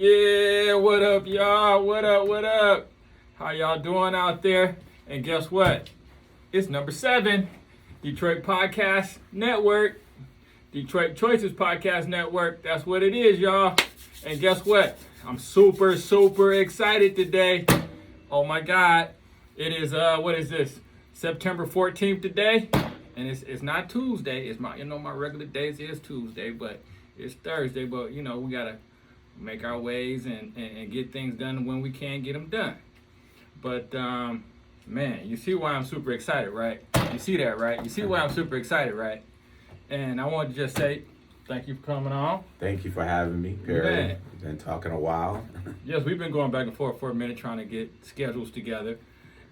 Yeah, what up, y'all? What up? What up? How y'all doing out there? And guess what? It's number 7, Detroit Podcast Network, Detroit Choices Podcast Network. That's what it is, y'all. And guess what? I'm super excited today. Oh my God. It is, what is this? September 14th today. And it's not Tuesday. It's my regular days is Tuesday, but it's Thursday. But, we got to make our ways and get things done when we can get them done. But, man, you see why I'm super excited, right? You see that, right? You see why I'm super excited, right? And I want to just say thank you for coming on. Thank you for having me, Perry. Man. We've been talking a while. Yes, we've been going back and forth for a minute trying to get schedules together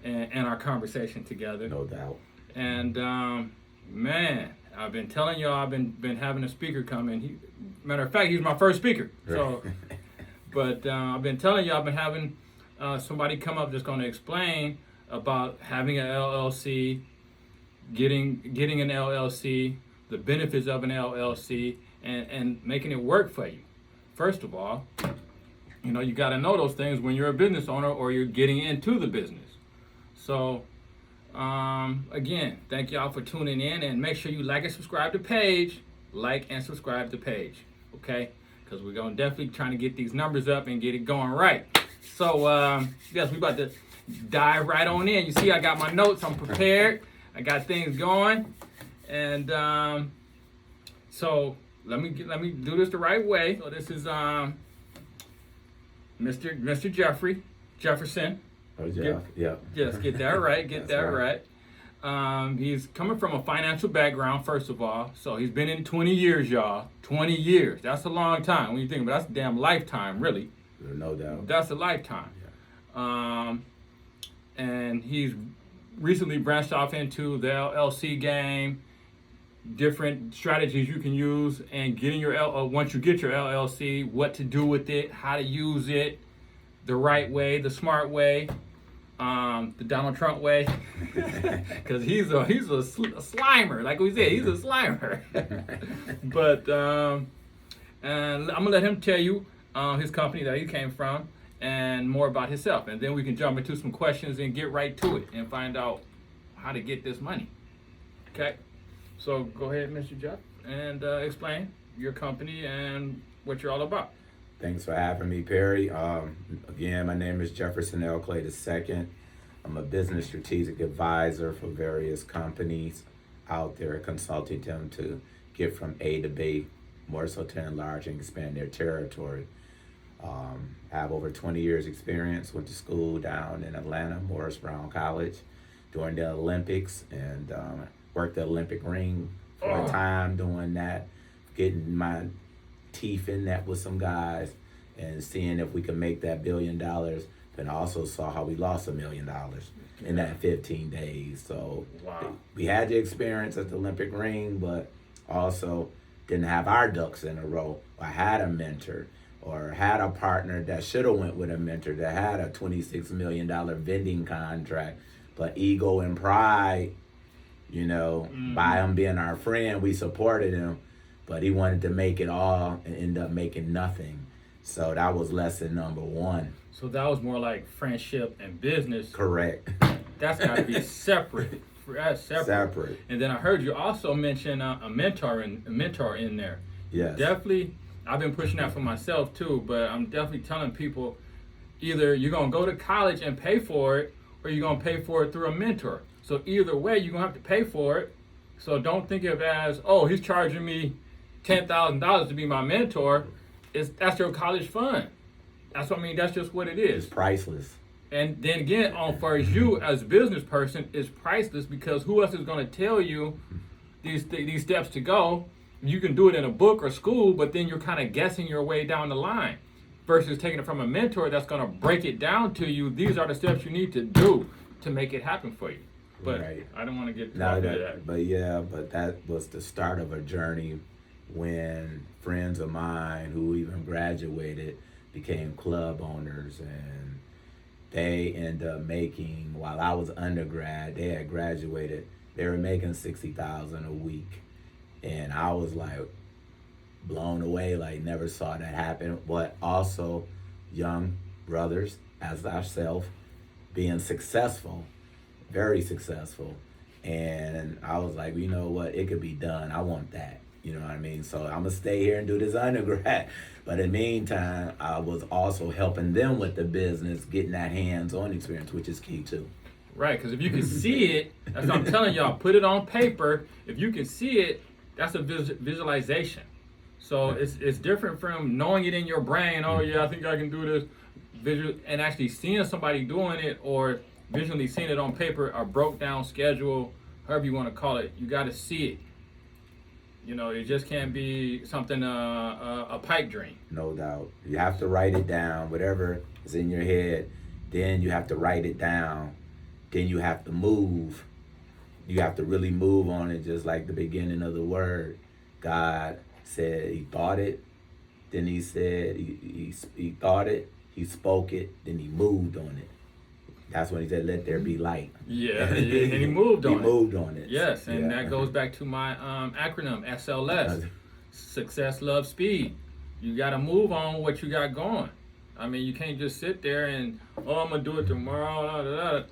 and our conversation together. No doubt. And, man, I've been telling y'all I've been having a speaker come in. Matter of fact, he's my first speaker. So, but I've been telling y'all I've been having somebody come up that's going to explain about having an LLC, getting an LLC, the benefits of an LLC, and making it work for you. First of all, you got to know those things when you're a business owner or you're getting into the business. So, again, thank y'all for tuning in, and make sure you like and subscribe to the page. Like and subscribe to the page, okay? Because we're going to definitely trying to get these numbers up and get it going right. So, yes, we about to dive right on in. You see, I got my notes. I'm prepared. I got things going. And so let me do this the right way. So this is Mr. Jefferson. Oh, yeah. Just get that right. Get that right. He's coming from a financial background, first of all. So he's been in 20 years, y'all. 20 years. That's a long time. When you think about it, that's a damn lifetime, really. No doubt. That's a lifetime. Yeah. And he's recently branched off into the LLC game, different strategies you can use, and getting your once you get your LLC, what to do with it, how to use it, the right way, the smart way. The Donald Trump way, because he's a slimer, like we said, he's a slimer. But and I'm gonna let him tell you his company that he came from and more about himself, and then we can jump into some questions and get right to it and find out how to get this money. Okay, so go ahead, Mr. Jeff, and explain your company and what you're all about. Thanks for having me, Perry. Again, my name is Jefferson L. Clay II. I'm a business strategic advisor for various companies out there, consulting them to get from A to B, more so to enlarge and expand their territory. I have over 20 years experience, went to school down in Atlanta, Morris Brown College, during the Olympics, and worked the Olympic ring for a time doing that, getting my teeth in that with some guys and seeing if we could make that $1 billion. And I also saw how we lost $1 million in that 15 days. So we had the experience at the Olympic ring, but also didn't have our ducks in a row. I had a mentor or had a partner that should have went with a mentor that had a $26 million vending contract, but ego and pride, by him being our friend, we supported him, but he wanted to make it all and end up making nothing. So that was lesson number 1. So that was more like friendship and business. Correct. That's got to be separate. That's separate. And then I heard you also mention a mentor in there. Yes. Definitely, I've been pushing that for myself too, but I'm definitely telling people either you're going to go to college and pay for it, or you're going to pay for it through a mentor. So either way, you're going to have to pay for it. So don't think of it as, oh, he's charging me $10,000 to be my mentor. That's your college fund. That's what I mean. That's just what it is. It's priceless. And then again, for you as a business person, it's priceless, because who else is going to tell you these steps to go? You can do it in a book or school, but then you're kind of guessing your way down the line. Versus taking it from a mentor that's going to break it down to you. These are the steps you need to do to make it happen for you. But right. I don't want to get too off of that. But that was the start of a journey when friends of mine who even graduated became club owners, and they ended up making, while I was undergrad, they had graduated, they were making $60,000 a week. And I was like blown away, like never saw that happen. But also young brothers as ourselves being successful, very successful. And I was like, you know what, it could be done. I want that. You know what I mean? So I'm gonna stay here and do this undergrad. But in the meantime, I was also helping them with the business, getting that hands-on experience, which is key too. Right, because if you can see it, that's what I'm telling y'all, put it on paper. If you can see it, that's a visualization. So it's different from knowing it in your brain. Oh yeah, I think I can do this. Visual, and actually seeing somebody doing it, or visually seeing it on paper, a broke down schedule, however you want to call it. You got to see it. You know, it just can't be something a pipe dream. No doubt. You have to write it down, whatever is in your head. Then you have to write it down. Then you have to move. You have to really move on it, just like the beginning of the word. God said he thought it. Then he said he thought it. He spoke it. Then he moved on it. That's when he said, "Let there be light." Yeah, and he moved on it. He moved on it. Yes, and that goes back to my acronym, SLS. Success, love, speed. You got to move on what you got going. I mean, you can't just sit there and, oh, I'm going to do it tomorrow. Da, da, da.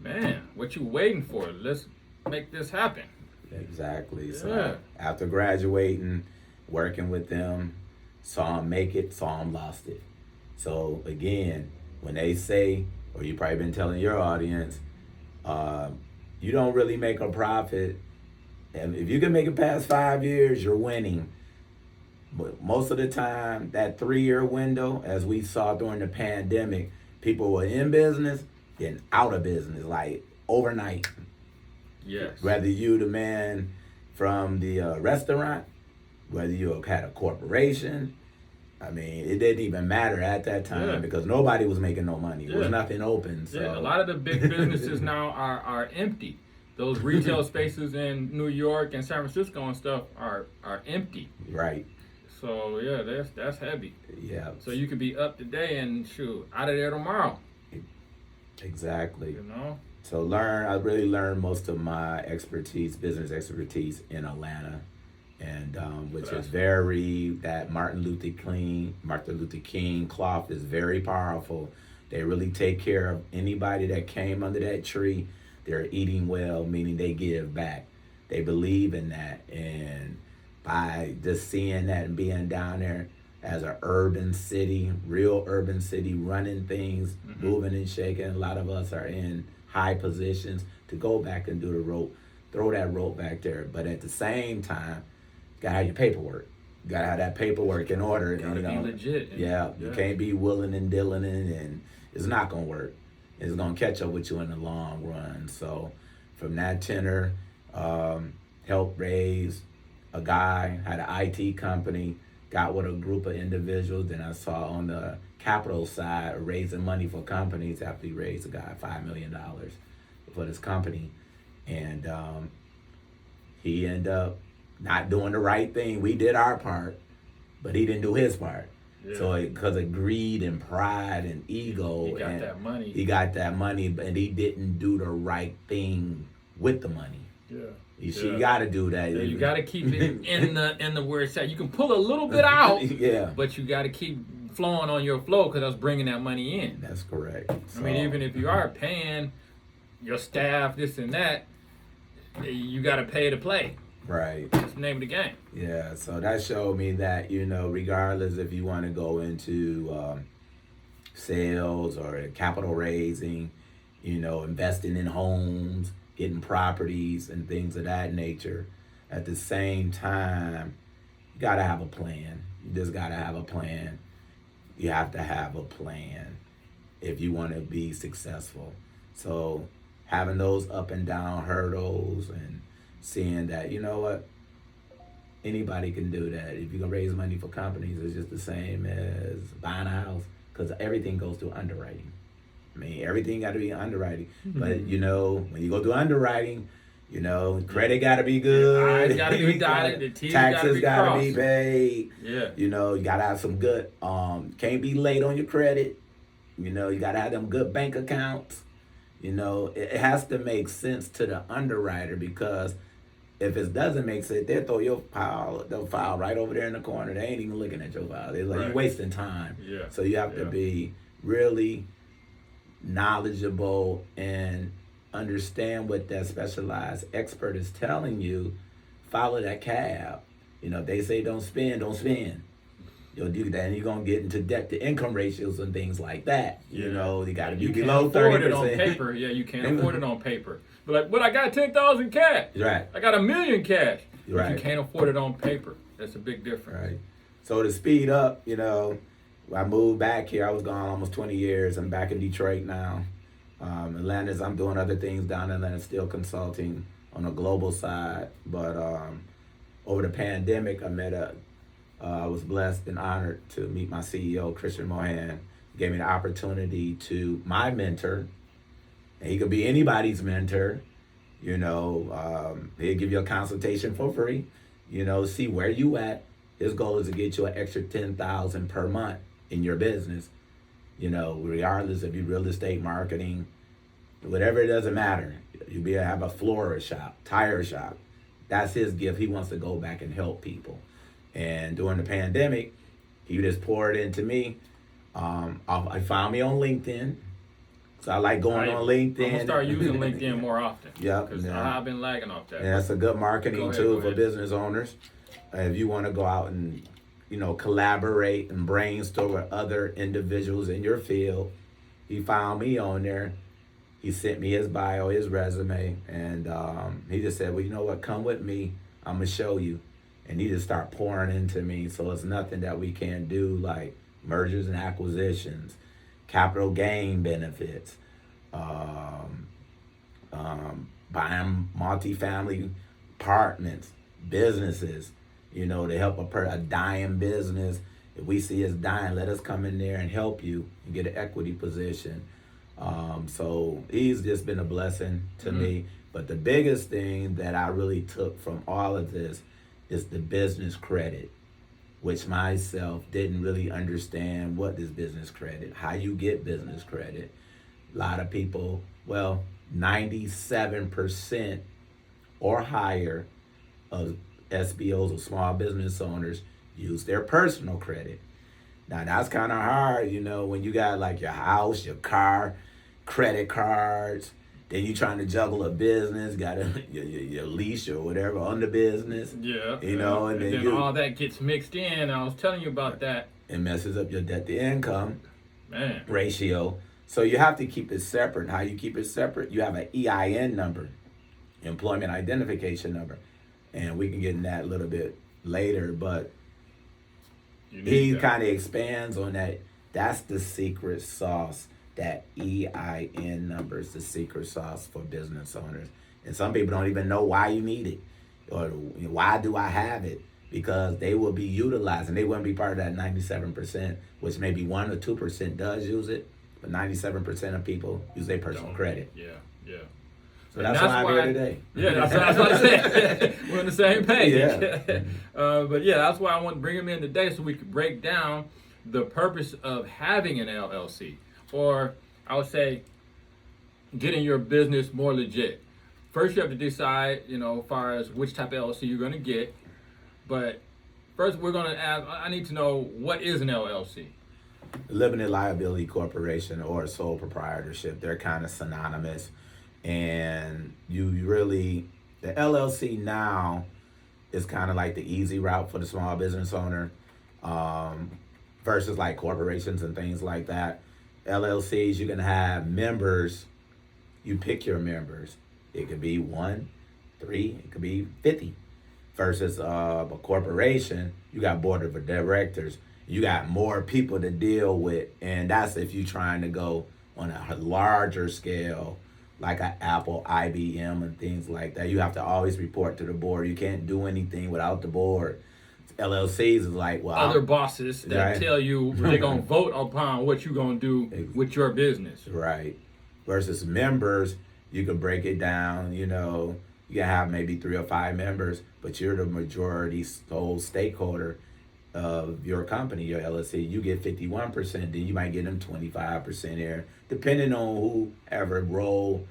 Man, what you waiting for? Let's make this happen. Exactly. So after graduating, working with them, saw them make it, saw them lost it. So again, when they say, or you probably been telling your audience, you don't really make a profit. And if you can make it past 5 years, you're winning. But most of the time, that 3-year window, as we saw during the pandemic, people were in business, then out of business, like overnight. Yes. Whether you the man from the restaurant, whether you had a corporation, I mean, it didn't even matter at that time because nobody was making no money. There was nothing open. So. Yeah, a lot of the big businesses now are empty. Those retail spaces in New York and San Francisco and stuff are empty. Right. So yeah, that's heavy. Yeah. So you could be up today and out of there tomorrow. Exactly. You know. So I really learned most of my business expertise in Atlanta. And which is that Martin Luther King cloth is very powerful. They really take care of anybody that came under that tree. They're eating well, meaning they give back. They believe in that. And by just seeing that and being down there as an urban city, real urban city, running things, moving and shaking, a lot of us are in high positions to go back and do the rope, throw that rope back there. But at the same time, you gotta have your paperwork. You gotta have that paperwork in order. Gotta be legit. You can't be willing and dealing and it's not gonna work. It's gonna catch up with you in the long run. So from that tenor, helped raise a guy, had an IT company, got with a group of individuals. Then I saw on the capital side raising money for companies after he raised a guy $5 million for this company. And he ended up not doing the right thing. We did our part, but he didn't do his part. Yeah. So because of greed and pride and ego, he got that money, and he didn't do the right thing with the money. Yeah. You got to do that. Yeah, you got to keep it in the where it's at. You can pull a little bit out, but you got to keep flowing on your flow because that's bringing that money in. That's correct. I mean, even if you are paying your staff this and that, you got to pay to play. Right. That's the name of the game. Yeah, so that showed me that, regardless if you want to go into sales or capital raising, investing in homes, getting properties and things of that nature, at the same time, you got to have a plan. You just got to have a plan. You have to have a plan if you want to be successful. So having those up and down hurdles and seeing that, anybody can do that. If you can raise money for companies, it's just the same as buying a house because everything goes through underwriting. I mean, everything got to be underwriting. But, when you go through underwriting, credit got to be good. Eyes got to be dotted. The T's taxes got to be paid. Yeah. You got to have some good, can't be late on your credit. You got to have them good bank accounts. It has to make sense to the underwriter because if it doesn't make sense, they'll file right over there in the corner. They ain't even looking at your file. They're like, you're wasting time. Yeah. So you have to be really knowledgeable and understand what that specialized expert is telling you. Follow that cab. If they say don't spend, don't spend. You'll do that, and you're gonna get into debt to income ratios and things like that. You got to be below 30%. You can't afford it on paper. Yeah, you can't afford it on paper. But I got 10,000 cash. Right. I got $1 million cash. Right. But you can't afford it on paper. That's a big difference. Right. So to speed up, I moved back here. I was gone almost 20 years. I'm back in Detroit now. Atlanta's, I'm doing other things down in Atlanta, still consulting on a global side. But over the pandemic, I was blessed and honored to meet my CEO, Christian Mohan. He gave me the opportunity to my mentor. And he could be anybody's mentor. He'll give you a consultation for free. See where you at. His goal is to get you an extra $10,000 per month in your business. Regardless if you real estate, marketing, whatever, it doesn't matter. You'll be able to have a florist shop, tire shop. That's his gift. He wants to go back and help people. And during the pandemic, he just poured into me. I found me on LinkedIn. So I like going on LinkedIn. I'm gonna start using LinkedIn more often. Because I've been lagging off that. And that's a good marketing tool for business owners. If you want to go out and collaborate and brainstorm with other individuals in your field, he found me on there. He sent me his bio, his resume, and he just said, well, you know what, come with me. I'm going to show you. And he just started pouring into me. So it's nothing that we can't do, like mergers and acquisitions, capital gain benefits, buying multifamily apartments, businesses, to help a dying business. If we see it's dying, let us come in there and help you and get an equity position. So he's just been a blessing to me. But the biggest thing that I really took from all of this is the business credit, which myself didn't really understand what is business credit, how you get business credit. A lot of people, 97% or higher of SBOs or small business owners use their personal credit. Now that's kind of hard, when you got like your house, your car, credit cards, then you trying to juggle a business, got your lease or whatever on the business. Yeah. And then all that gets mixed in. I was telling you about that. It messes up your debt to income ratio. So you have to keep it separate. How you keep it separate? You have an EIN number, employment identification number. And we can get in that a little bit later, but he kind of expands on that. That's the secret sauce. That EIN number is the secret sauce for business owners. And some people don't even know why you need it or why do I have it, because they will be utilized and they wouldn't be part of that 97%, which maybe 1 or 2% does use it, but 97% of people use their personal credit. Yeah. So that's why I'm here today. Yeah, that's what I said. We're on the same page. Yeah. But that's why I want to bring him in today so we could break down the purpose of having an LLC. Or I would say getting your business more legit. First, you have to decide, as far as which type of LLC you're going to get. But first, we're going to ask, I need to know, what is an LLC? Limited liability corporation or sole proprietorship. They're kind of synonymous. And the LLC now is kind of like the easy route for the small business owner versus like corporations and things like that. LLCs, you can have members. You pick your members. It could be 1, 3, it could be 50. Versus a corporation, you got board of directors. You got more people to deal with. And that's if you're trying to go on a larger scale, like an Apple, IBM, and things like that. You have to always report to the board. You can't do anything without the board. LLCs is like, other bosses that tell you they're going to vote upon what you're going to do with your business. Right. Versus members, you can break it down, you can have maybe 3 or 5 members, but you're the majority sole stakeholder of your company, your LLC. You get 51%, then you might get them 25% here. Depending on whoever role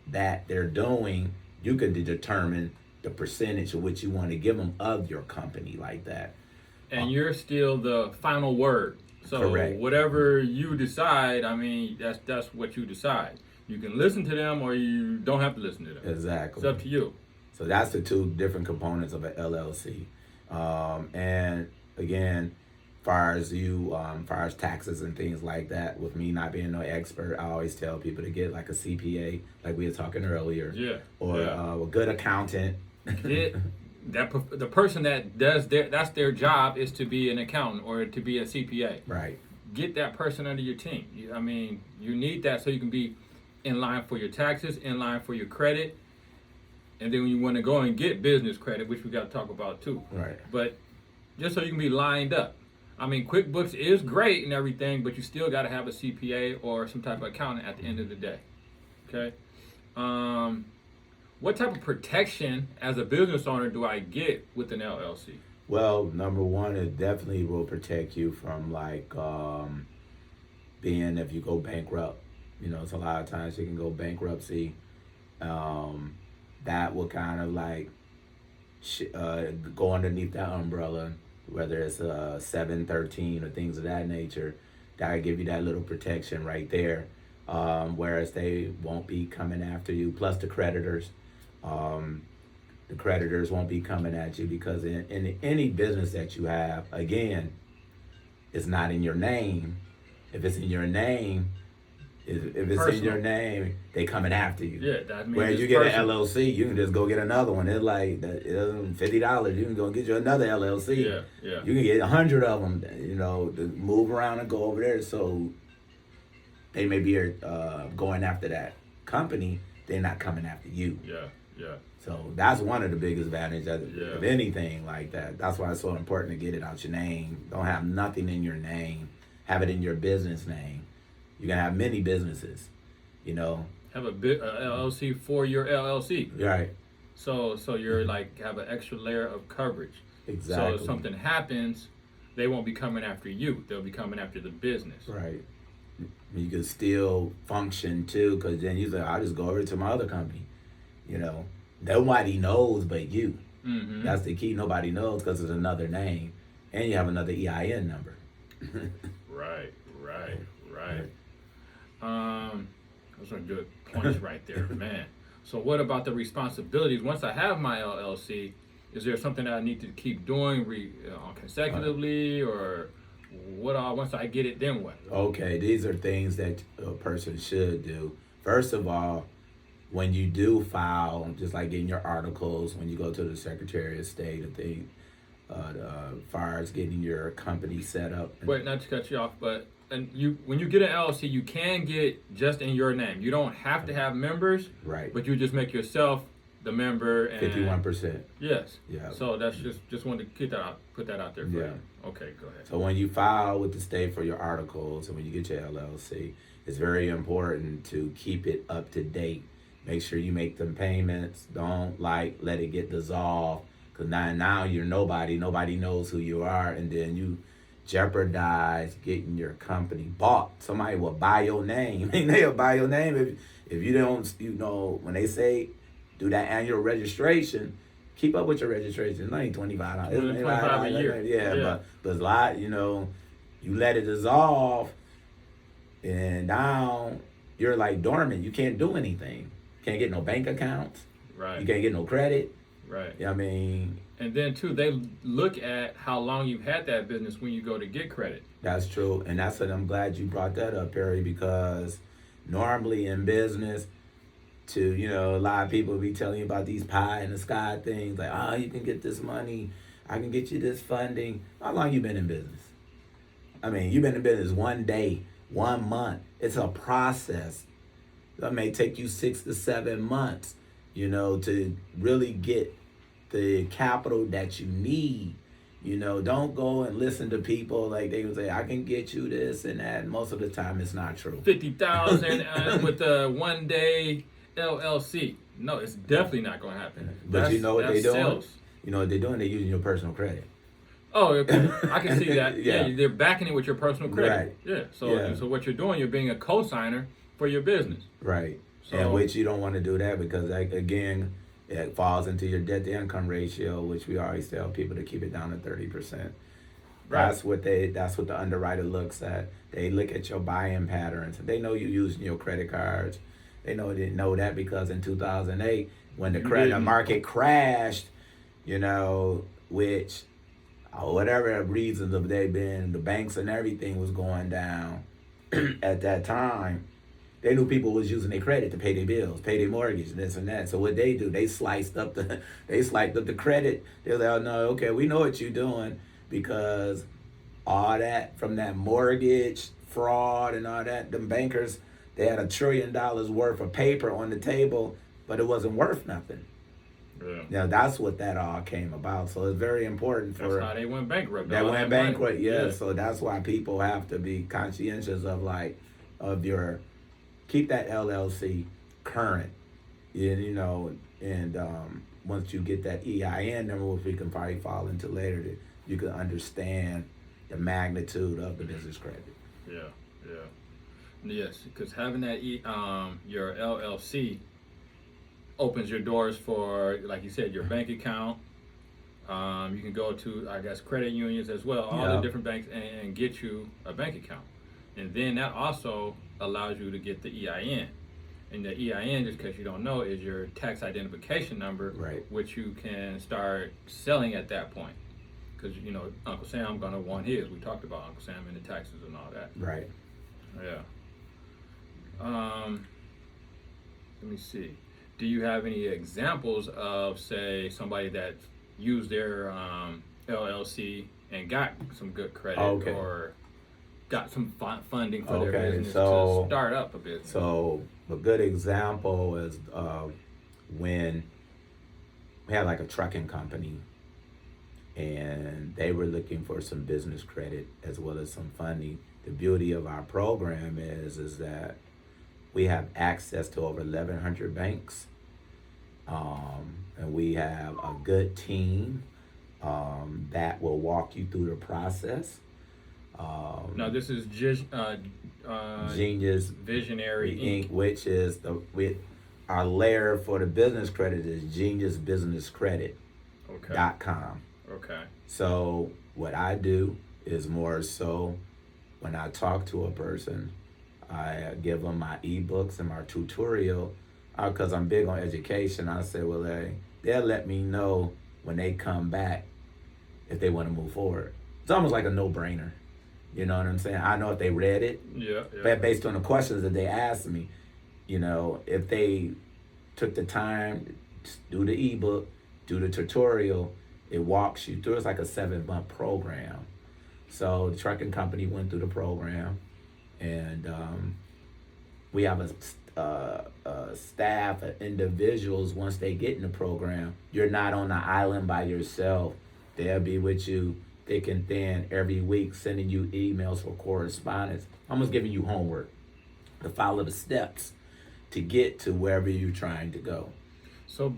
that they're doing, you could determine the percentage of what you want to give them of your company like that. And you're still the final word. So Correct. whatever you decide, I mean, that's what you decide. You can listen to them or you don't have to listen to them. Exactly. It's up to you. So that's the two different components of an LLC. And again, far as taxes and things like that, with me not being no expert, I always tell people to get like a CPA, like we were talking earlier. Yeah. Or a good accountant. The person that does that's their job is to be an accountant or to be a CPA. Right. Get that person under your team. I mean, you need that so you can be in line for your taxes, in line for your credit, and then when you want to go and get business credit, which we got to talk about too. Right. But just so you can be lined up. I mean, QuickBooks is great and everything, but you still got to have a CPA or some type of accountant at the end of the day. Okay. What type of protection as a business owner do I get with an LLC? Well, number one, it definitely will protect you from like being if you go bankrupt. You know, it's a lot of times you can go bankruptcy. That will kind of like go underneath that umbrella, whether it's 713 or things of that nature. That'll give you that little protection right there. Whereas they won't be coming after you. Plus the creditors. The creditors won't be coming at you because in any business that you have, again, it's not in your name. If it's in your name, if it's Personal. in your name, they coming after you. Yeah, that means Whereas it's you get personal. an LLC, you can just go get another one. It's like $50. You can go get you another LLC. Yeah. You can get 100 of them. You know, to move around and go over there. So they may be going after that company. They're not coming after you. Yeah. So that's one of the biggest advantages Yeah. of anything like that. That's why it's so important to get it out your name. Don't have nothing in your name. Have it in your business name. You're going to have many businesses, you know. Have a LLC for your LLC. Right. So you're like have an extra layer of coverage. Exactly. So if something happens, they won't be coming after you. They'll be coming after the business. Right. You can still function too, because then you say, I'll just go over to my other company. You know, nobody knows but you. Mm-hmm. That's the key. Nobody knows because it's another name, and you have another EIN number. Right. Those are good points right there, man. So what about the responsibilities? Once I have my LLC, is there something that I need to keep doing consecutively, or what? Once I get it, then what? Okay, these are things that a person should do. First of all, when you do file, just like in your articles, when you go to the Secretary of State, as far as getting your company set up. Wait, not to cut you off, but when you get an LLC, you can get just in your name. You don't have to have members, right? But you just make yourself the member. And 51%. Yes. Yeah. So that's just wanted to put that out there for you. Okay, go ahead. So when you file with the state for your articles and when you get your LLC, it's very important to keep it up to date. Make sure you make them payments. Don't let it get dissolved. Because now you're nobody. Nobody knows who you are. And then you jeopardize getting your company bought. Somebody will buy your name. They'll buy your name if you don't, when they say do that annual registration, keep up with your registration. It's only $25. It's $25 a year. Yeah. But it's a lot, you let it dissolve and now you're like dormant. You can't do anything. Can't get no bank accounts. Right. You can't get no credit. Right. I mean. And then too, they look at how long you've had that business when you go to get credit. That's true. And that's what I'm glad you brought that up, Perry, because normally in business, a lot of people be telling you about these pie in the sky things like, you can get this money. I can get you this funding. How long you been in business? I mean, you've been in business 1 day, 1 month. It's a process. That may take you 6 to 7 months, to really get the capital that you need. Don't go and listen to people like they would say, I can get you this and that. Most of the time, it's not true. 50,000 with a 1 day LLC. No, it's definitely not going to happen. But you know what they're doing? Sales. You know what they're doing? They're using your personal credit. Oh, okay. I can see that. Yeah. They're backing it with your personal credit. Right. Yeah. So what you're doing, you're being a co-signer for your business. Right. So, and which you don't want to do that because, again, It falls into your debt to income ratio, which we always tell people to keep it down to 30%. Right. That's what the underwriter looks at. They look at your buying patterns. They know you using your credit cards. They didn't know that because in 2008, when the credit market crashed, which whatever reasons of they been, the banks and everything was going down at that time. They knew people was using their credit to pay their bills, pay their mortgage, this and that. So what they do, they sliced up the credit. They're like, oh no, okay, we know what you're doing, because all that from that mortgage fraud and all that, them bankers, they had $1 trillion worth of paper on the table, but it wasn't worth nothing. Yeah. That's what that all came about. So it's very important for. That's how they went bankrupt. They went bankrupt, yeah. So that's why people have to be conscientious of your. Keep that LLC current, and once you get that EIN number, which we can probably fall into later, you can understand the magnitude of the business credit. Yes, because having that your LLC opens your doors for, like you said, your bank account. You can go to, I guess, credit unions as well, all the different banks, and get you a bank account. And then that also allows you to get the EIN. And the EIN, just because you don't know, is your tax identification number, right, which you can start selling at that point. Because, Uncle Sam going to want his. We talked about Uncle Sam and the taxes and all that. Right. Yeah. Let me see. Do you have any examples of, say, somebody that used their LLC and got some good credit, or got some funding for their business to start up a business? So a good example is when we had like a trucking company, and they were looking for some business credit as well as some funding. The beauty of our program is that we have access to over 1,100 banks, and we have a good team that will walk you through the process. Now this is just Genius Visionary Inc., which is our layer for the business credit is geniusbusinesscredit.com. Okay. So what I do is more so when I talk to a person, I give them my ebooks and my tutorial, because I'm big on education. I say, well, they'll let me know when they come back if they want to move forward. It's almost like a no-brainer. You know what I'm saying? I know if they read it, but based on the questions that they asked me, if they took the time to do the ebook, do the tutorial, it walks you through. It's like a 7-month program. So the trucking company went through the program, and we have a staff of individuals. Once they get in the program, you're not on the island by yourself. They'll be with you thick and thin every week, sending you emails for correspondence, almost giving you homework to follow the steps to get to wherever you're trying to go. So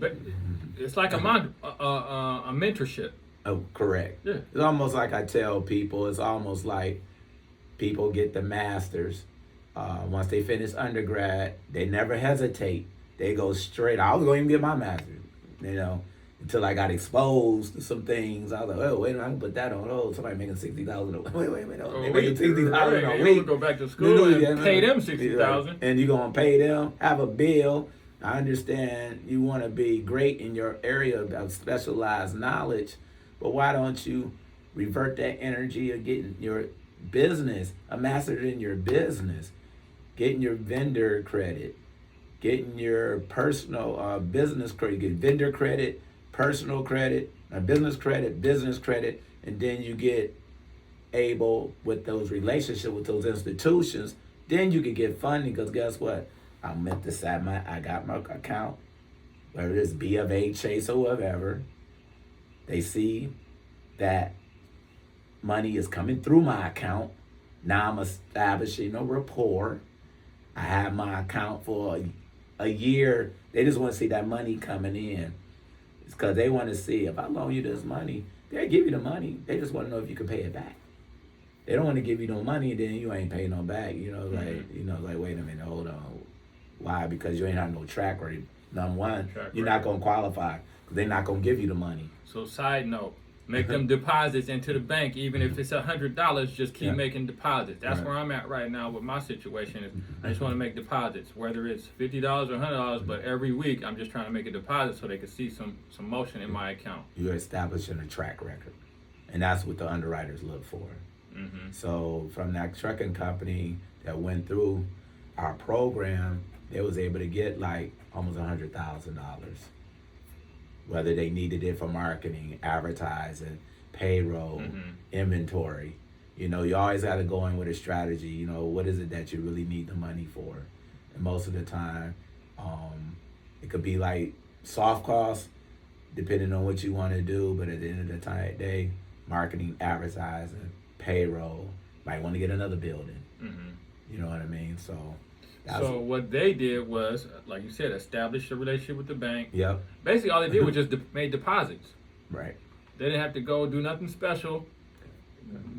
it's like a mentorship. Oh, correct. Yeah. It's almost like I tell people, it's almost like people get the masters. Once they finish undergrad, they never hesitate. They go straight. I was going to even get my master's, until I got exposed to some things. I was like, oh, wait a minute, I can put that on. Oh, somebody making $60,000. Wait a minute. They making $60,000 a week. You go back to school and pay them $60,000. And you're going to pay them, have a bill. I understand you want to be great in your area of specialized knowledge, but why don't you revert that energy of getting your business, a master in your business, getting your vendor credit, getting your personal business credit, get vendor credit, personal credit, business credit, and then you get able with those relationships with those institutions, then you can get funding, because guess what? I got my account, whether it's B of A, Chase, or whatever. They see that money is coming through my account. Now I'm establishing a rapport. I have my account for a year. They just want to see that money coming in. It's because they want to see, if I loan you this money, they'll give you the money. They just want to know if you can pay it back. They don't want to give you no money and then you ain't paying no back. Like wait a minute, hold on. Why? Because you ain't have no track record. Number one, Track you're not record. going to qualify because they're not going to give you the money. So side note, make them deposits into the bank, even if it's $100. Just keep Yeah. making deposits. That's Right. where I'm at right now with my situation. Is I just want to make deposits, whether it's $50 or $100. But every week, I'm just trying to make a deposit so they can see some motion in my account. You're establishing a track record, and that's what the underwriters look for. Mm-hmm. So from that trucking company that went through our program, they was able to get like almost $100,000, whether they needed it for marketing, advertising, payroll, inventory. You know, you always got to go in with a strategy. You know, what is it that you really need the money for? And most of the time, it could be like soft costs, depending on what you want to do. But at the end of the day, marketing, advertising, payroll, might want to get another building. You know what I mean? So What they did was, like you said, establish a relationship with the bank. Yep. Basically, all they did was just made deposits. Right. They didn't have to go do nothing special,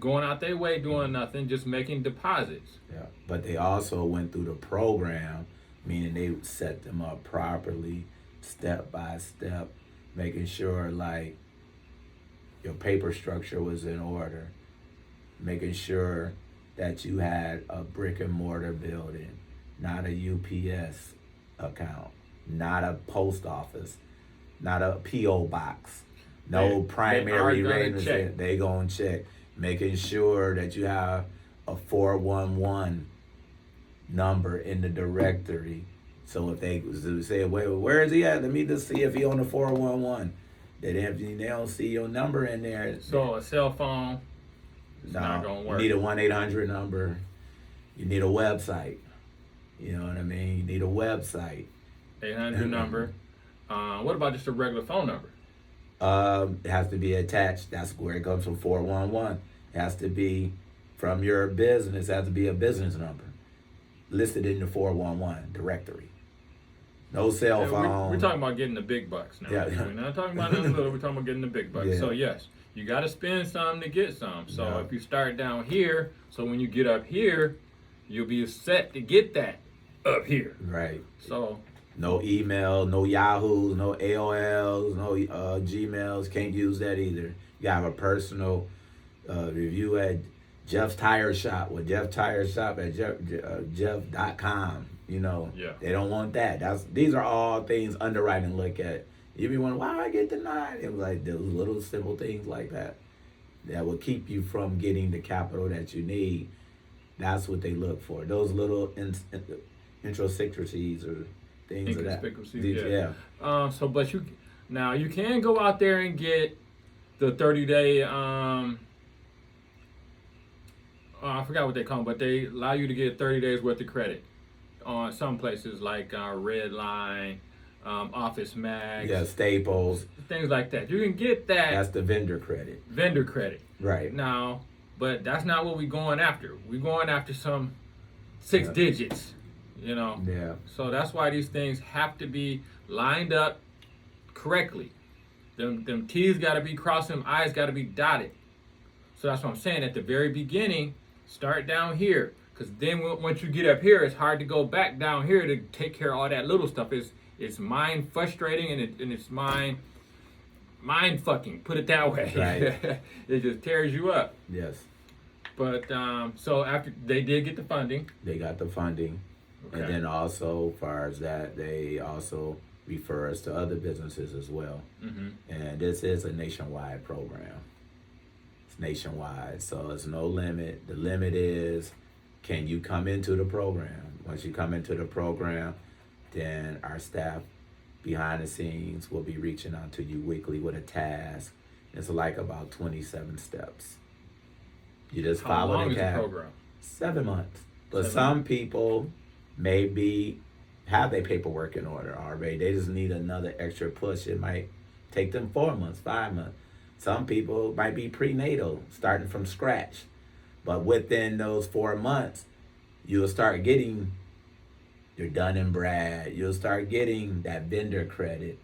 going out their way doing nothing, just making deposits. Yeah. But they also went through the program, meaning they set them up properly, step by step, making sure like your paper structure was in order, making sure that you had a brick and mortar building, not a UPS account, not a post office, not a PO box, no primary residence. They gonna check, making sure that you have a 411 number in the directory. So if they say, wait, where is he at? Let me just see if he on the 411. They don't see your number in there. So a cell phone is not gonna work. You need a 1-800 number. You need a website. You know what I mean? You need a website. 800 number. What about just a regular phone number? It has to be attached. That's where it comes from. 411. It has to be from your business. It has to be a business number listed in the 411 directory. No cell phone. We're talking about getting the big bucks now. Yeah. We're not talking about nothing little. We're talking about getting the big bucks. Yeah. So yes, you got to spend some to get some. So Yeah. if you start down here, so when you get up here, you'll be set to get that up here. Right. So no email, no Yahoos, no AOLs, no Gmails. Can't use that either. You have a personal review at Jeff's Tire Shop with Jeff Tire Shop at Jeff.com. You know, Yeah. They don't want that. These are all things underwriting look at. You be wondering, why I get denied? It was like those little simple things like that will keep you from getting the capital that you need. That's what they look for. Those little inconsistencies or things of that. Yeah. But you can go out there and get the 30-day. I forgot what they call them, but they allow you to get 30 days worth of credit on some places like Redline, Office Max. Yeah, Staples. Things like that. You can get that. That's the vendor credit. Vendor credit. Right. Now, but that's not what we're going after. We're going after some 6 digits, you know. Yeah. So that's why these things have to be lined up correctly. Them T's got to be crossed, them I's got to be dotted. So that's what I'm saying. At the very beginning, start down here. Because then once you get up here, it's hard to go back down here to take care of all that little stuff. It's mind frustrating and it's mind fucking. Put it that way. Right. It just tears you up. Yes. But so after they did get the funding. They got the funding. Okay. And then also, as far as that, they also refer us to other businesses as well. Mm-hmm. And this is a nationwide program. It's nationwide, so it's no limit. The limit is, can you come into the program? Once you come into the program, then our staff behind the scenes will be reaching out to you weekly with a task. It's like about 27 steps. You just follow How long the is the program? 7 months. But 7 some months. people maybe have their paperwork in order already. They just need another extra push. It might take them 4 months, 5 months. Some people might be prenatal, starting from scratch. But within those 4 months, you'll start getting your Dun & Brad. You'll start getting that vendor credit.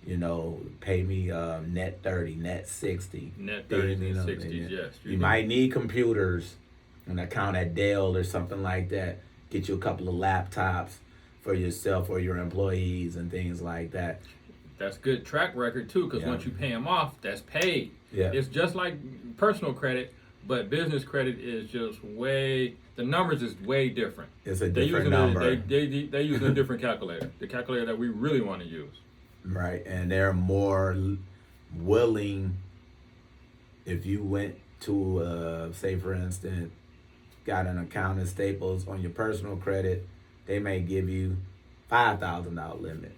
You know, pay me net 30, net 60. Net 30, you know, 60s, yes. You might need computers, an account at Dell or something like that. Get you a couple of laptops for yourself or your employees and things like that. That's good track record too, because Yeah. once you pay them off, that's paid. Yeah. It's just like personal credit, but business credit is just the numbers is way different. It's a They're different using number. They're using a different calculator, the calculator that we really want to use. Right, and they're more willing. If you went to, say for instance, got an account at Staples on your personal credit, they may give you $5,000 limit.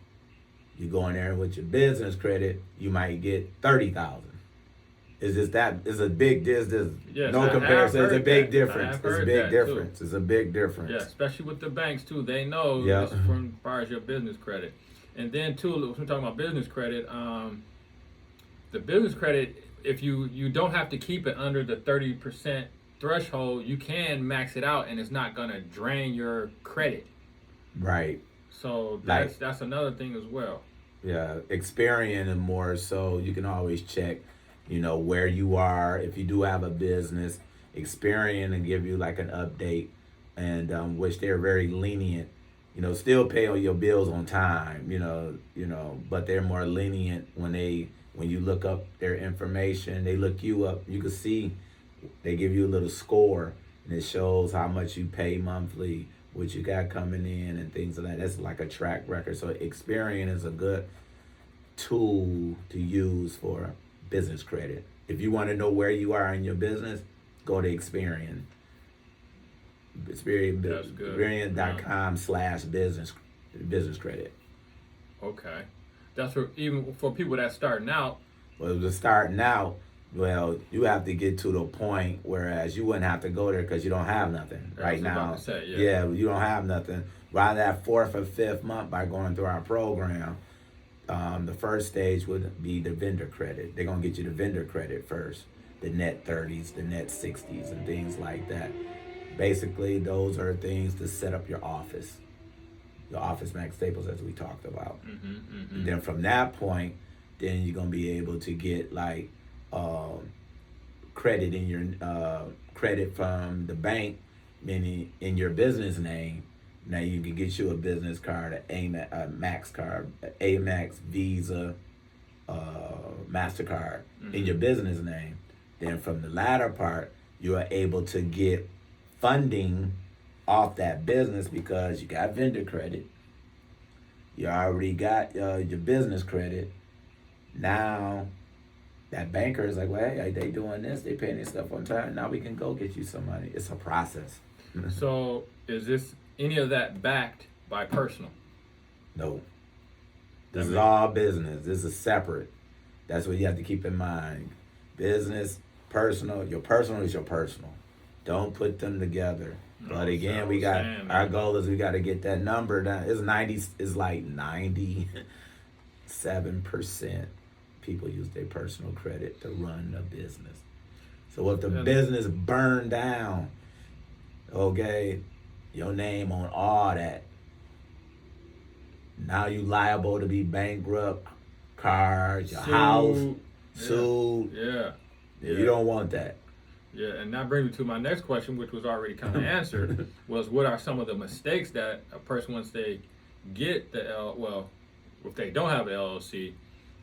You go in there with your business credit, you might get $30,000. It's just that it's a big there's Yes, no I comparison. have It's a heard big that. difference. I have It's a heard big that, too. difference. It's a big difference. Yeah, especially with the banks too. They know Yeah. this from as far as your business credit. And then too, when we're talking about business credit, the business credit, if you don't have to keep it under the 30% threshold, you can max it out and it's not gonna drain your credit. Right. So Like- that's another thing as well. Yeah, Experian and more so you can always check, where you are. If you do have a business, Experian and give you like an update, and which they're very lenient. Still pay all your bills on time. But they're more lenient when you look up their information. They look you up. You can see they give you a little score, and it shows how much you pay monthly, what you got coming in, and things like that. That's like a track record. So Experian is a good tool to use for business credit. If you want to know where you are in your business, go to Experian. That's good. Experian.com/business credit. Okay, that's for even for people that's starting out. Well, if you're starting out, you have to get to the point whereas you wouldn't have to go there because you don't have nothing That's right what I now. was about to say, yeah. You don't have nothing. By that 4th or 5th month, by going through our program, the first stage would be the vendor credit. They're gonna get you the vendor credit first, the net 30s, the net 60s, and things like that. Basically, those are things to set up your office Max Staples, as we talked about. And then from that point, then you're gonna be able to get like credit in your credit from the bank, meaning in your business name. Now you can get you a business card, a Max card, Amex, Visa, MasterCard in your business name. Then from the latter part, you are able to get funding off that business because you got vendor credit. You already got your business credit. Now that banker is like, well, hey, they doing this, they paying this stuff on time. Now we can go get you some money. It's a process. So is this any of that backed by personal? No. This is all business. This is separate. That's what you have to keep in mind. Business, personal. Your personal is your personal. Don't put them together. But again, our goal is we got to get that number down. It's like 97% people use their personal credit to run a business. So if the business burned down, okay, your name on all that, now you liable to be bankrupt, cars, your house, sued. Yeah. You don't want that. Yeah, and that brings me to my next question, which was already kind of answered, was what are some of the mistakes that a person, once they get if they don't have an LLC,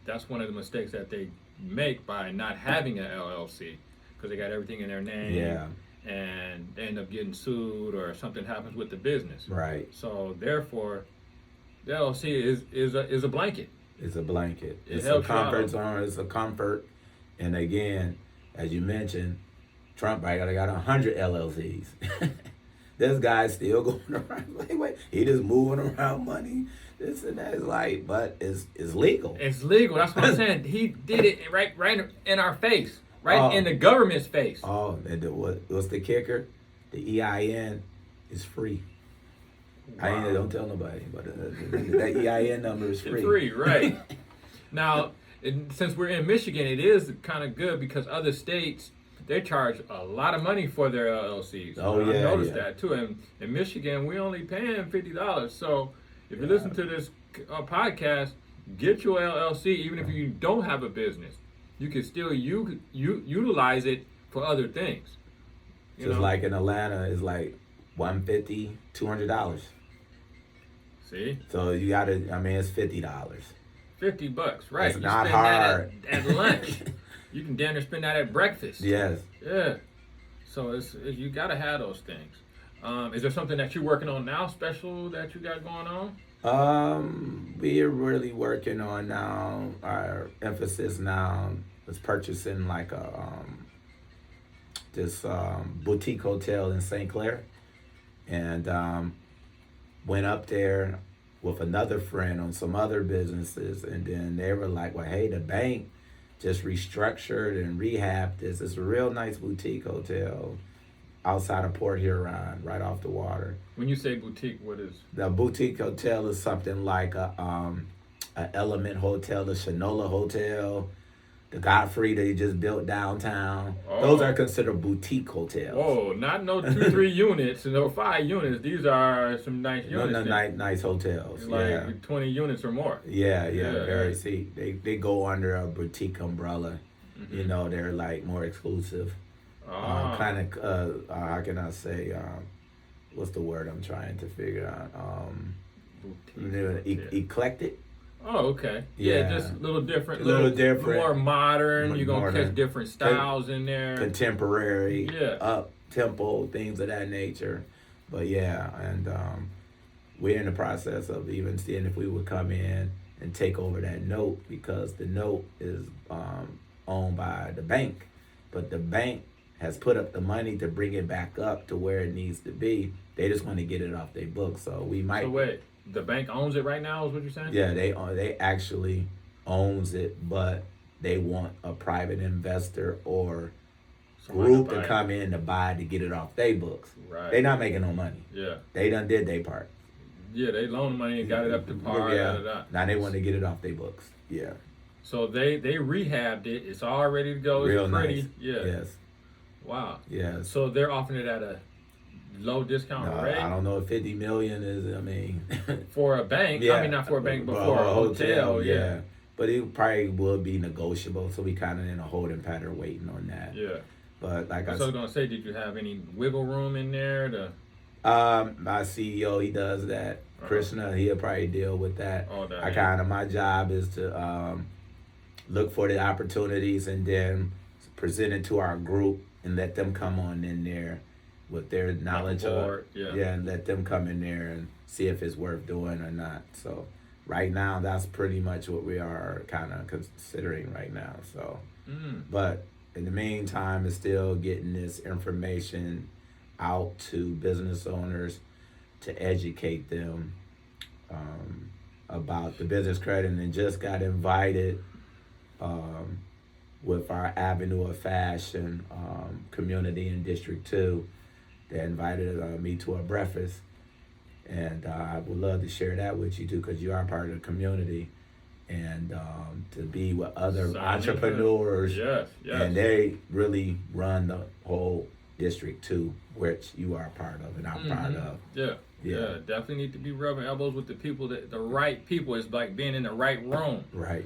that's one of the mistakes that they make by not having an LLC, because they got everything in their name. Yeah. And they end up getting sued or something happens with the business. Right. So therefore, the LLC is a blanket. It's a blanket. It's a helps comfort out. zone. It's a comfort. And again, as you mentioned, Trump got 100 LLCs. This guy's still going around. Wait. He just moving around money. This and that is like, but it's legal. It's legal. That's what I'm saying. He did it right in our face. Right in the government's face. Oh, and what's the kicker? The EIN is free. Wow. Don't tell nobody, but that EIN number is free. It's free, right. Now, since we're in Michigan, it is kind of good because other states, they charge a lot of money for their LLCs. Oh, I noticed yeah. that too. And in Michigan, we only paying $50. So if you listen to this podcast, get your LLC, even if you don't have a business. You can still utilize it for other things. Just like in Atlanta, it's like $150, $200. See, So you gotta. I mean, it's $50. $50, right? It's You not spend hard. that at lunch. You can damn near spend that at breakfast. Yes. Yeah. So you gotta have those things. Is there something that you're working on now, special that you got going on? We're really working on now. Our emphasis now is purchasing like a this boutique hotel in St. Clair, and went up there with another friend on some other businesses, and then they were like, "Well, hey, the bank just restructured and rehabbed this. It's a real nice boutique hotel outside of Port Huron, right off the water." When you say boutique, what is? The boutique hotel is something like a Element Hotel, the Shinola Hotel, the Godfrey they just built downtown. Oh. Those are considered boutique hotels. Oh, not no 2-3 units, no 5 units. These are some nice units. No, nice hotels. Like Yeah. 20 units or more. Yeah, Yeah, very. yeah. See, they go under a boutique umbrella. Mm-hmm. You know, they're like more exclusive. Kind of, how can I say? What's the word I'm trying to figure out? Eclectic. Oh, okay. Yeah, Yeah. just a little different. Little different. More modern. You're going to Modern. catch different styles in there. Contemporary, Yeah. up tempo, things of that nature. But yeah, and we're in the process of even seeing if we would come in and take over that note, because the note is owned by the bank, but the bank has put up the money to bring it back up to where it needs to be. They just want to get it off their books, so we might. So wait, the bank owns it right now, is what you're saying? Yeah, they actually owns it, but they want a private investor or Somebody group buy to it. come in to buy to get it off their books. Right. They not making no money. Yeah. They done did their part. Yeah, they loaned money and got it up to par. Yeah. Da, da, da. Now they want to get it off their books. Yeah. So they rehabbed it. It's all ready to go. It's Real pretty. nice. Yeah. Yes. Wow. Yes. So they're offering it at a low discount No, rate I don't know if 50 million is. I mean. for a bank. Yeah. I mean, not for a bank, but for a hotel. Yeah. But it probably will be negotiable, so we kind of in a holding pattern waiting on that. Yeah. But like I was gonna say, did you have any wiggle room in there to? My CEO, he does that. Krishna, he'll probably deal with that. Oh, that. I kind of, my job is to look for the opportunities and then present it to our group and let them come on in there with their knowledge of, and let them come in there and see if it's worth doing or not. So right now, that's pretty much what we are kind of considering right now. So, but in the meantime, it's still getting this information out to business owners to educate them about the business credit, and then just got invited with our Avenue of Fashion community in District 2. They invited me to a breakfast, and I would love to share that with you too, because you are part of the community, and to be with other entrepreneurs. Yes. And they really run the whole District 2, which you are part of and I'm part of. Yeah, definitely need to be rubbing elbows with the people, the right people. It's like being in the right room. Right.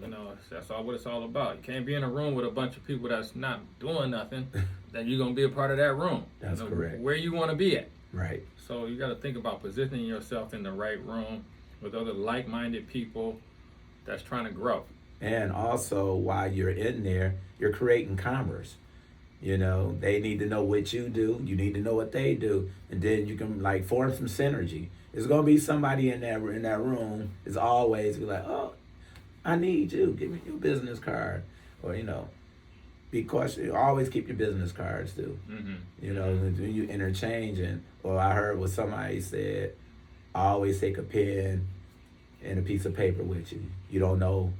You know, that's all what it's all about. You can't be in a room with a bunch of people that's not doing nothing, then you're going to be a part of that room. That's correct. Where you want to be at. Right. So you got to think about positioning yourself in the right room with other like-minded people that's trying to grow. And also, while you're in there, you're creating commerce. You know, they need to know what you do. You need to know what they do. And then you can, like, form some synergy. There's going to be somebody in that room is always be like, oh, I need you. Give me your business card. Or, you know, be cautious. Always keep your business cards, too. You know, when you interchange. Or I heard what somebody said, always take a pen and a piece of paper with you. You don't know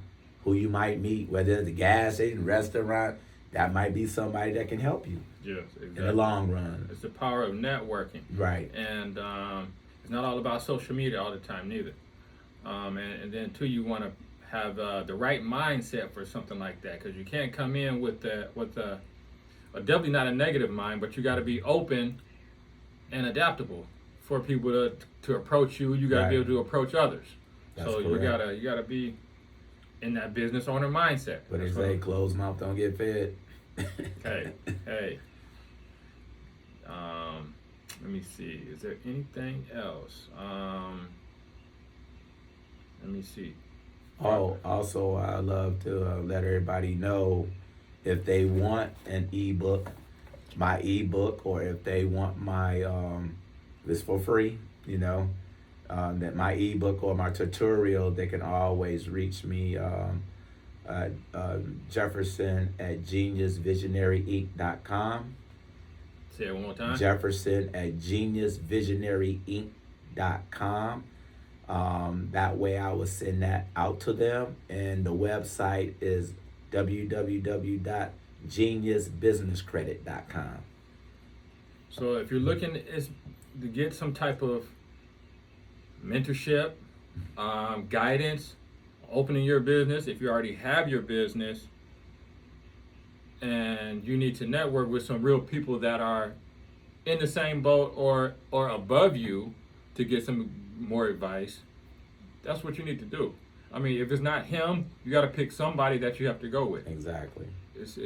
who you might meet, whether it's a gas station, restaurant. That might be somebody that can help you. Yes, exactly. In the long run. It's the power of networking. Right. And it's not all about social media all the time, neither. And then, too, you want to have the right mindset for something like that, because you can't come in with definitely not a negative mind, but you got to be open and adaptable for people to approach you. You got to be able to approach others. That's so correct. you gotta be in that business owner mindset. But they say closed mouth don't get fed. Hey. Let me see. Is there anything else? Let me see. Oh, also, I love to let everybody know if they want an ebook, my ebook, or if they want my this for free, that my ebook or my tutorial, they can always reach me Jefferson at geniusvisionaryin.com. Say it one more time. Jefferson at geniusvisionaryin.com. That way I will send that out to them. And the website is www.geniusbusinesscredit.com. So if you're looking to get some type of mentorship, guidance, opening your business, if you already have your business, and you need to network with some real people that are in the same boat or above you to get some more advice, that's what you need to do. I mean, if it's not him, you got to pick somebody that you have to go with. Exactly. It's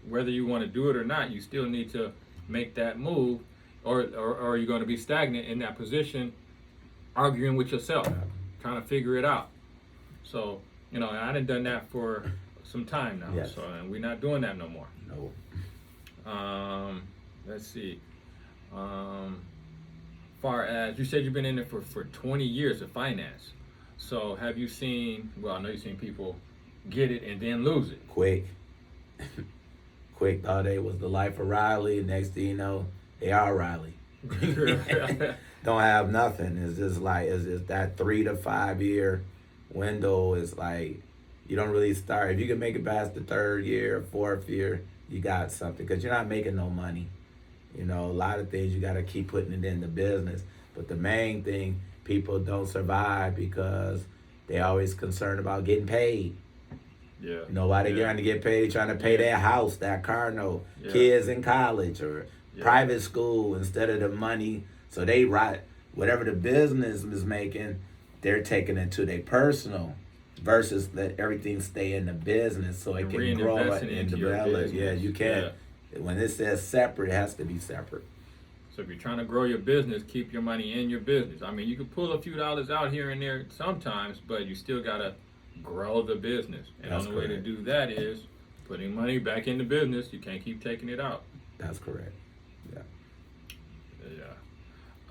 whether you want to do it or not, you still need to make that move, or you're going to be stagnant in that position, arguing with yourself, trying to figure it out. So, I done that for some time now. Yes. So, and we're not doing that no more. No. Let's see. Far as you said, you've been in it for 20 years of finance. So have you seen? Well, I know you've seen people get it and then lose it. Quick thought they was the life of Riley. Next thing you know, they are Riley. Don't have nothing. It's just that 3 to 5 year window is like, you don't really start. If you can make it past the 3rd year, 4th year, you got something, because you're not making no money. A lot of things you got to keep putting it in the business. But the main thing, people don't survive because they always concerned about getting paid. Yeah. Why they trying to get paid? Trying to pay their house, that car note, kids in college or private school instead of the money. So they write whatever the business is making, they're taking it to their personal, versus let everything stay in the business so it can grow and develop. Yeah, you can't. Yeah. When it says separate, it has to be separate. So if you're trying to grow your business, keep your money in your business. I mean, you can pull a few dollars out here and there sometimes, but you still got to grow the business. And the only way to do that is putting money back in the business. You can't keep taking it out. That's correct. Yeah.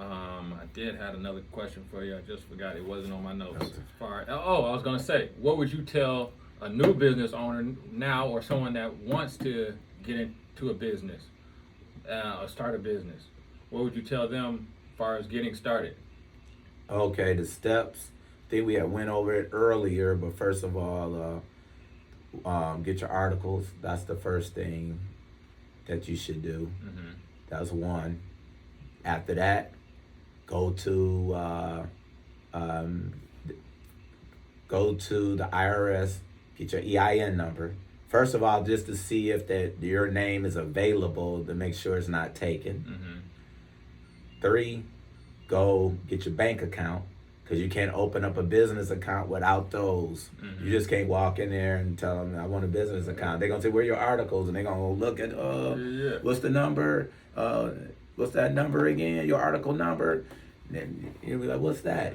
I did have another question for you. I just forgot. It wasn't on my notes. I was going to say, what would you tell a new business owner now, or someone that wants to get into a business, or start a business? What would you tell them as far as getting started? Okay, the steps. I think we had went over it earlier, but first of all, get your articles. That's the first thing that you should do. Mm-hmm. That's one. After that, go to the IRS, get your EIN number. First of all, just to see if your name is available, to make sure it's not taken. Mm-hmm. 3, go get your bank account, because you can't open up a business account without those. Mm-hmm. You just can't walk in there and tell them, I want a business account. They're going to say, where are your articles? And they're going to look at, what's the number? What's that number again? Your article number? And then you'll be like, what's that?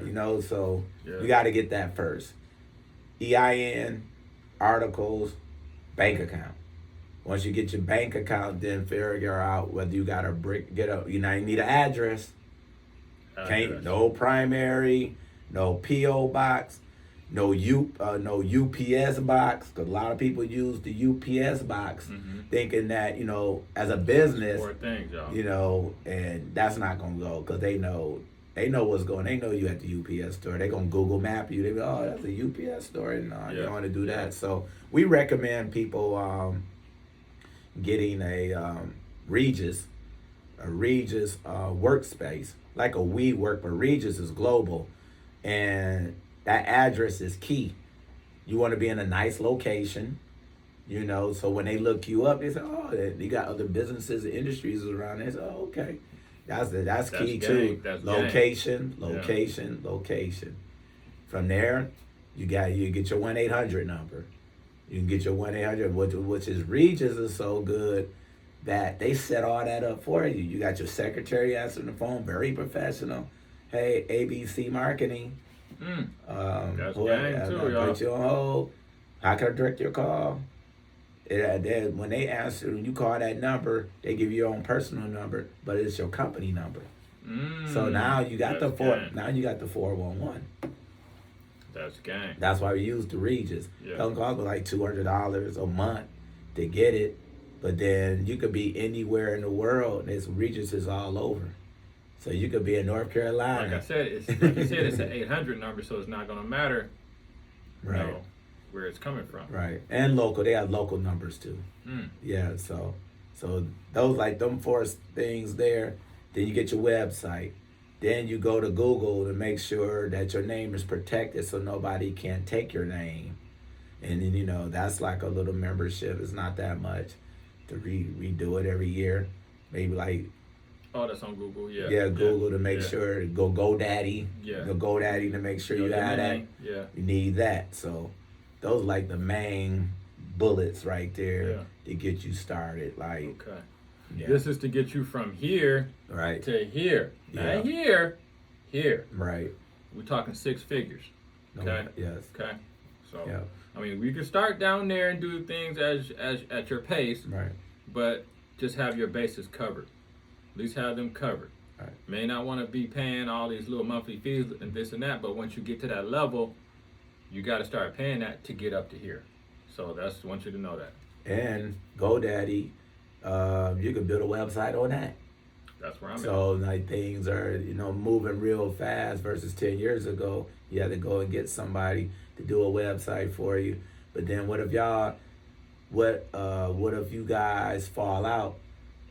So you got to get that first. EIN, articles, bank account. Once you get your bank account, then figure out whether you got you need an address. No primary, no P.O. box, no UPS box, because a lot of people use the UPS box, mm-hmm. thinking that, as a business, and that's not going to go, because they know what's going on. They know you at the UPS store. They're going to Google map you. They go, oh, that's a UPS store. And you don't want to do that. So we recommend people getting a Regis workspace, like a WeWork, but Regis is global. And that address is key. You want to be in a nice location, so when they look you up, they say, oh, you got other businesses and industries around there. They say, oh, okay. That's key too. Location. From there, you get your 1-800 number. You can get your 1-800, which is Regis is so good that they set all that up for you. You got your secretary answering the phone, very professional. Hey, ABC Marketing, That's gang too, y'all. Put you on hold. How can I direct your call? Then when they answer, when you call that number, they give you your own personal number, but it's your company number. So now you got the Now you got the 411. That's gang. That's why we use the Regis. Yeah. Don't cost like $200 a month to get it, but then you could be anywhere in the world. And this Regis is all over. So you could be in North Carolina. Like I said, it's an 800 number, so it's not gonna matter, Right. where it's coming from. Right. And local. They have local numbers too. Yeah, so those like them four things there. Then you get your website. Then you go to Google to make sure that your name is protected so nobody can take your name. And then that's like a little membership. It's not that much to redo it every year. Maybe like Oh, that's on Google, yeah. Yeah, Google to make sure. Go GoDaddy. Yeah. Go GoDaddy to make sure you have that. Yeah. You need that. So those like the main bullets right there to get you started. Like, okay. Yeah. This is to get you from here Right. to here. Yeah. Not here. Right. We're talking 6 figures. Okay. Yes. Okay. So Yeah. I mean, we can start down there and do things as at your pace, Right. but just have your bases covered. At least have them covered. Right. May not want to be paying all these little monthly fees and this and that, but once you get to that level, you got to start paying that to get up to here. So that's I want you to know that. And GoDaddy, you can build a website on that. That's where I'm So like things are moving real fast versus 10 years ago. You had to go and get somebody to do a website for you. But then what if you guys fall out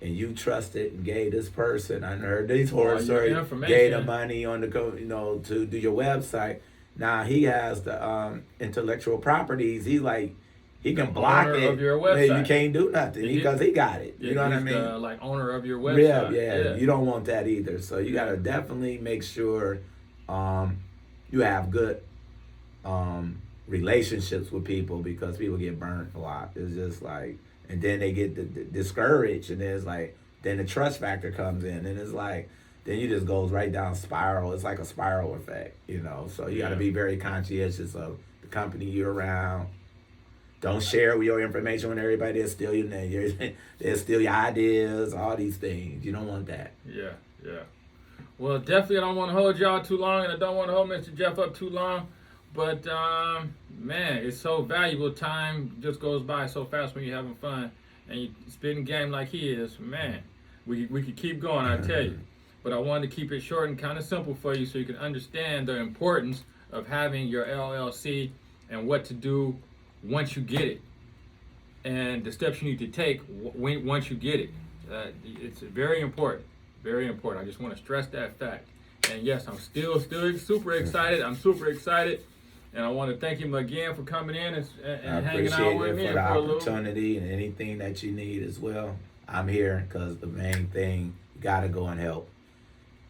and you trusted and gave this person, I heard these horror stories, gave the money on the to do your website. Now he has the intellectual properties. He can block it. Of your website. Yeah, you can't do nothing because he got it. You know what I He's mean? the, like owner of your website. Yeah. You don't want that either. So you got to definitely make sure you have good relationships with people, because people get burnt a lot. It's just like, and then they get discouraged, and then it's like, then the trust factor comes in, and it's like, then you just goes right down spiral. It's like a spiral effect, So you got to be very conscientious of the company you're around. Don't share your information with everybody. They'll steal your name. They'll steal your ideas, all these things. You don't want that. Yeah. Well, definitely I don't want to hold y'all too long, and I don't want to hold Mr. Jeff up too long. But, man, it's so valuable. Time just goes by so fast when you're having fun. And you spitting game like he is. Man, we could keep going, I tell you. But I wanted to keep it short and kind of simple for you so you can understand the importance of having your LLC and what to do once you get it, and the steps you need to take once you get it. It's very important, very important. I just want to stress that fact. And yes, I'm still super excited. I'm super excited, and I want to thank him again for coming in and hanging out with me for the for a little. opportunity, and anything that you need as well. I'm here because the main thing, you got to go and help.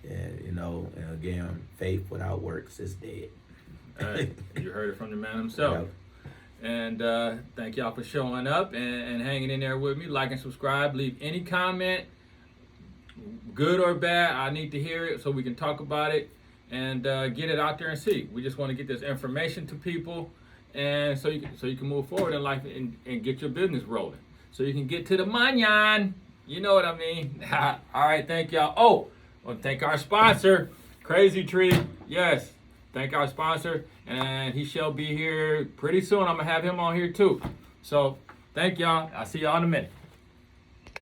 And and again, faith without works is dead. Hey, you heard it from the man himself. Yep. And thank y'all for showing up and hanging in there with me. Like and subscribe. Leave any comment, good or bad. I need to hear it so we can talk about it and get it out there and see. We just want to get this information to people, and so you can move forward in life and get your business rolling. So you can get to the manyan. You know what I mean? All right, thank y'all. Oh, I want to thank our sponsor, Crazy Tree. Yes. Thank our sponsor, and he shall be here pretty soon. I'm going to have him on here too. So, thank y'all. I'll see y'all in a minute.